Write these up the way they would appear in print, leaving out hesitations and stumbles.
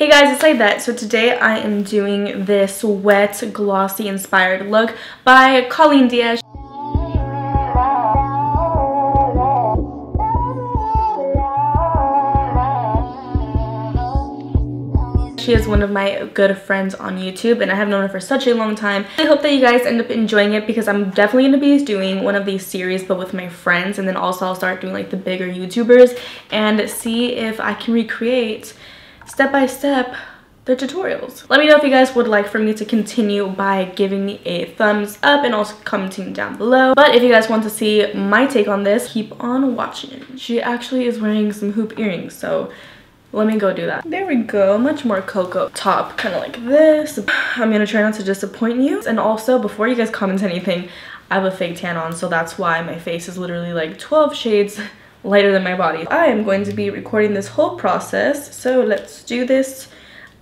Hey guys, it's Aidette. So today I am doing this wet, glossy inspired look by KOLEEN DIAZ. She is one of my good friends on YouTube and I have known her for such a long time. I hope that you guys end up enjoying it because I'm definitely going to be doing one of these series but with my friends, and then also I'll start doing like the bigger YouTubers and see if I can recreate step by step their tutorials. Let me know if you guys would like for me to continue by giving me a thumbs up and also commenting down below. But if you guys want to see my take on this, keep on watching. She actually is wearing some hoop earrings, so let me go do that. There we go. Much more cocoa top, kind of like this. I'm gonna try not to disappoint you. And also, before you guys comment anything, I have a fake tan on, so that's why my face is literally like 12 shades lighter than my body. I am going to be recording this whole process, so let's do this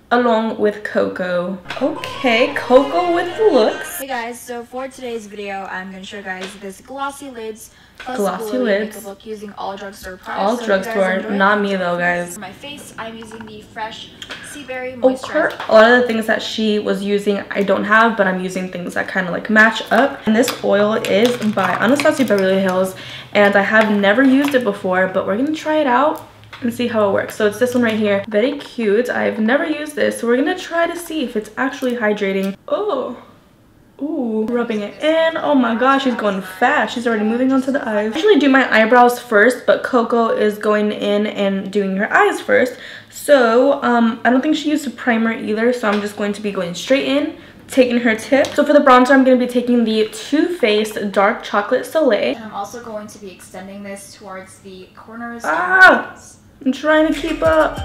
along with Coco. Okay, Coco with the looks. Hey guys, so for today's video, I'm going to show you guys this glossy lids plus Glossy glowy lids. makeup look using all drugstore products. All so drugstore, not me though, guys. For my face, I'm using the Fresh Sea Berry Okay, Moisturizer. a lot of the things that she was using I don't have, but I'm using things that kind of like match up. And this oil is by Anastasia Beverly Hills, and I have never used it before, but we're gonna try it out and see how it works. So it's this one right here. Very cute. I've never used this, so we're gonna try to see if it's actually hydrating. Oh, ooh, rubbing it in. Oh my gosh, she's going fast. She's already moving on to the eyes. I usually do my eyebrows first, but Coco is going in and doing her eyes first. So I don't think she used a primer either, so I'm just going to be going straight in, taking her tip. So for the bronzer, I'm going to be taking the Too Faced Dark Chocolate Soleil. And I'm also going to be extending this towards the corners. I'm trying to keep up.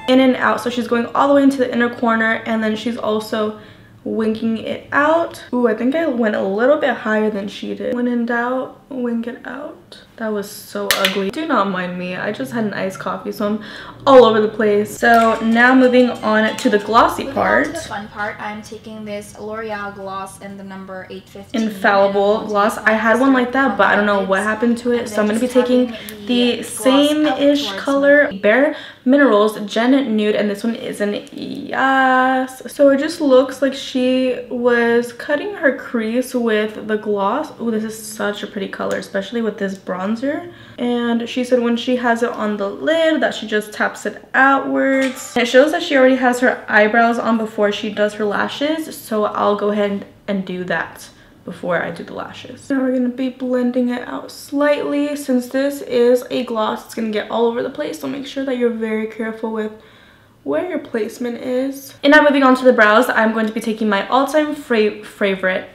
In and out. So she's going all the way into the inner corner, and then she's also winking it out. Ooh, I think I went a little bit higher than she did. When in doubt, wink it out. That was so ugly. Do not mind me. I just had an iced coffee, so I'm all over the place. So now moving on to the glossy part. Moving on to the fun part, I'm taking this L'Oreal gloss in the number 815. Infallible gloss. I had one like that, but I don't know what happened to it. So I'm going to be taking the same-ish color, Bare Minerals Gen Nude, and this one is an yes. So it just looks like she was cutting her crease with the gloss. Oh, this is such a pretty color, especially with this bronzer. And she said when she has it on the lid that she just taps it outwards. And it shows that she already has her eyebrows on before she does her lashes, so I'll go ahead and do that before I do the lashes. Now we're gonna be blending it out slightly. Since this is a gloss, it's gonna get all over the place, so make sure that you're very careful with where your placement is. And now moving on to the brows, I'm going to be taking my all-time favorite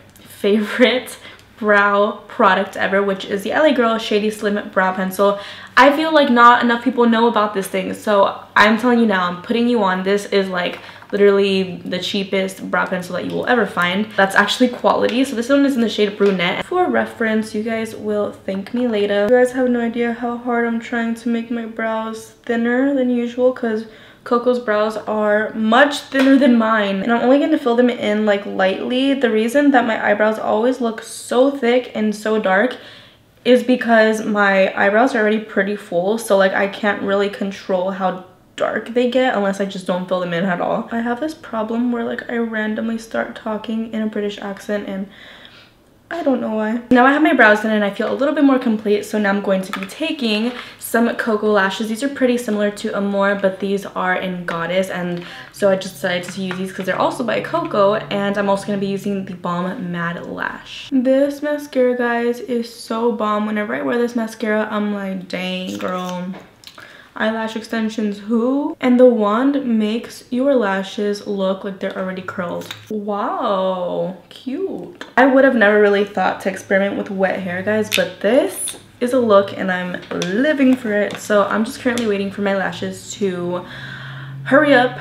brow product ever, which is the LA Girl Shady Slim Brow Pencil. I feel like not enough people know about this thing, so I'm telling you now, I'm putting you on. This is like literally the cheapest brow pencil that you will ever find. That's actually quality. So this one is in the shade Brunette. For reference, you guys will thank me later. You guys have no idea how hard I'm trying to make my brows thinner than usual because Coco's brows are much thinner than mine, and I'm only going to fill them in like lightly. The reason that my eyebrows always look so thick and so dark is because my eyebrows are already pretty full, so like I can't really control how dark they get unless I just don't fill them in at all. I have this problem where like I randomly start talking in a British accent and I don't know why. Now I have my brows in and I feel a little bit more complete, so now I'm going to be taking some Coco lashes. These are pretty similar to Amore, but these are in Goddess, and so I just decided to use these because they're also by Coco, and I'm also going to be using the Balm Mad Lash. This mascara, guys, is so bomb. Whenever I wear this mascara, I'm like, dang, girl. Eyelash extensions, who? And the wand makes your lashes look like they're already curled. Wow, cute. I would have never really thought to experiment with wet hair, guys, but this is a look and I'm living for it. So I'm just currently waiting for my lashes to hurry up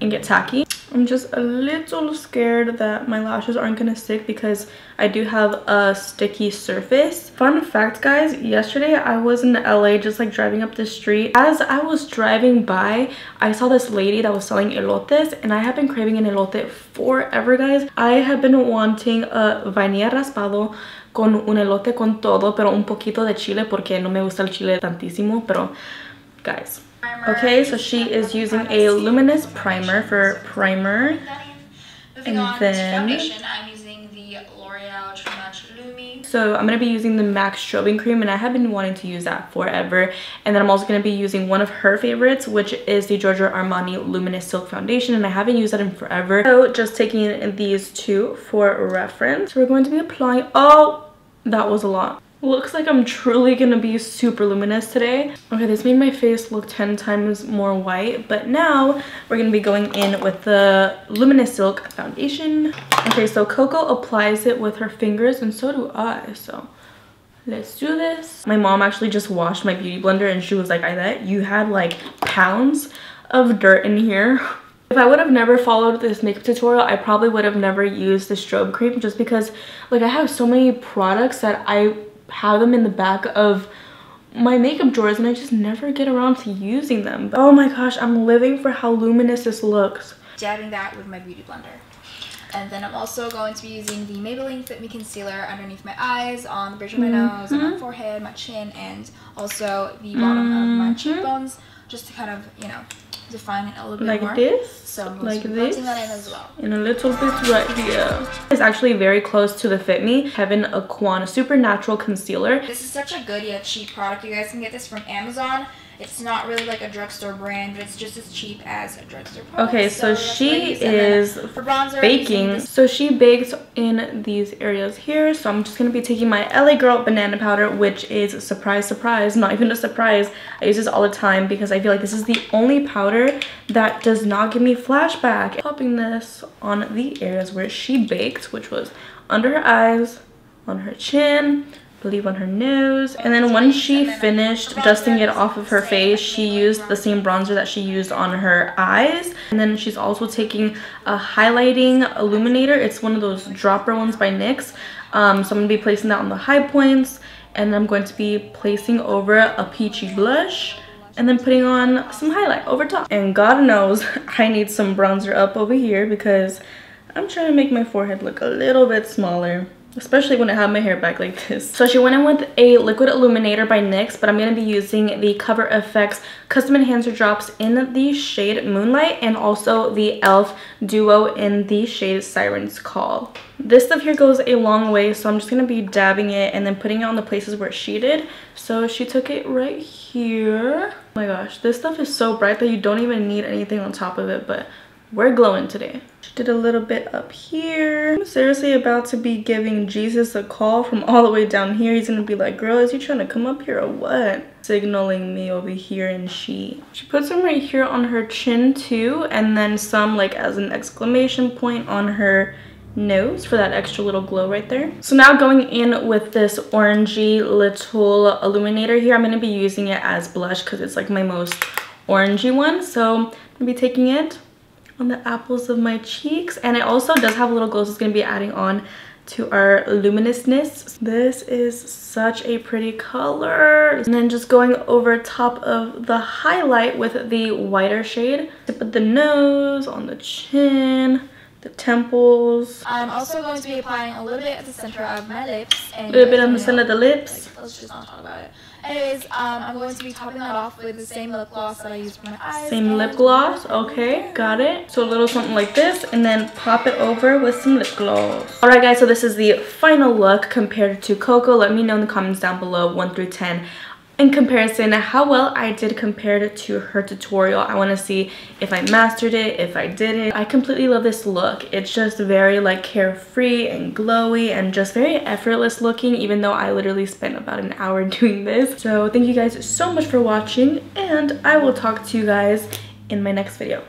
and get tacky. I'm just a little scared that my lashes aren't gonna stick because I do have a sticky surface. Fun fact, guys, yesterday I was in LA just like driving up the street. As I was driving by, I saw this lady that was selling elotes, and I have been craving an elote forever, guys. I have been wanting a vainilla raspado con un elote con todo, pero un poquito de chile porque no me gusta el chile tantísimo, pero guys. I'm Okay, so she is using a Luminous primer for primer. Moving on to foundation, I'm using the L'Oreal True Match Lumi. So I'm going to be using the MAC strobing cream, and I have been wanting to use that forever. And then I'm also going to be using one of her favorites, which is the Giorgio Armani Luminous Silk Foundation, and I haven't used that in forever. So just taking these two for reference. So we're going to be applying, oh, that was a lot. Looks like I'm truly gonna be super luminous today. Okay, this made my face look 10 times more white, but now we're gonna be going in with the Luminous Silk foundation. Okay, so Coco applies it with her fingers, and so do I, so let's do this. My mom actually just washed my beauty blender, and she was like, Aidette, you had like pounds of dirt in here. If I would have never followed this makeup tutorial, I probably would have never used the strobe cream, just because like I have so many products that I have them in the back of my makeup drawers, and I just never get around to using them. But oh my gosh, I'm living for how luminous this looks. Dabbing that with my beauty blender. And then I'm also going to be using the Maybelline Fit Me Concealer underneath my eyes, on the bridge of my nose, on my forehead, my chin, and also the bottom of my cheekbones, just to kind of, you know, define it a little bit like more. This, so I'm like this, this, that in as well. and a little bit right here. It's actually very close to the Fit Me Heaven Aquan Supernatural Concealer. This is such a good yet cheap product. You guys can get this from Amazon. It's not really like a drugstore brand, but it's just as cheap as a drugstore product. Okay, so she is for bronzer, baking. So she bakes in these areas here. So I'm just going to be taking my LA Girl banana powder, which is, surprise, surprise, not even a surprise. I use this all the time because I feel like this is the only powder that does not give me flashback. Popping this on the areas where she baked, which was under her eyes, on her chin, I believe on her nose. And then when she finished dusting it off of her face, she used the same bronzer that she used on her eyes. And then she's also taking a highlighting illuminator. It's one of those dropper ones by NYX. So I'm going to be placing that on the high points, and I'm going to be placing over a peachy blush, and then putting on some highlight over top. And God knows I need some bronzer up over here because I'm trying to make my forehead look a little bit smaller, especially when I have my hair back like this. So she went in with a liquid illuminator by NYX, but I'm going to be using the Cover FX Custom Enhancer Drops in the shade Moonlight, and also the e.l.f. Duo in the shade Siren's Call. This stuff here goes a long way, so I'm just going to be dabbing it and then putting it on the places where she did. So she took it right here. Oh my gosh, this stuff is so bright that you don't even need anything on top of it, but we're glowing today. She did a little bit up here. I'm seriously about to be giving Jesus a call from all the way down here. He's gonna be like, girl, is you trying to come up here or what? Signaling me over here, and she puts them right here on her chin too, and then some like as an exclamation point on her nose for that extra little glow right there. So now going in with this orangey little illuminator here, I'm going to be using it as blush because it's like my most orangey one. So I'm going to be taking it on the apples of my cheeks, and it also does have a little glow, so it's going to be adding on to our luminousness. This is such a pretty color. And then just going over top of the highlight with the whiter shade. Tip of the nose, on the chin, the temples. I'm also going to be applying a little bit at the center of my lips. A little bit on the center of the lips. Like, let's just not talk about it. Anyways, I'm going to be topping that off with the same lip gloss that I used for my eyes. Same lip gloss, okay, got it. So a little something like this, and then pop it over with some lip gloss. Alright guys, so this is the final look compared to Coco. Let me know in the comments down below, 1 through 10. In comparison, how well I did compared to her tutorial. I want to see if I mastered it, if I didn't. I completely love this look. It's just very like carefree and glowy and just very effortless looking, even though I literally spent about an hour doing this. So thank you guys so much for watching, and I will talk to you guys in my next video.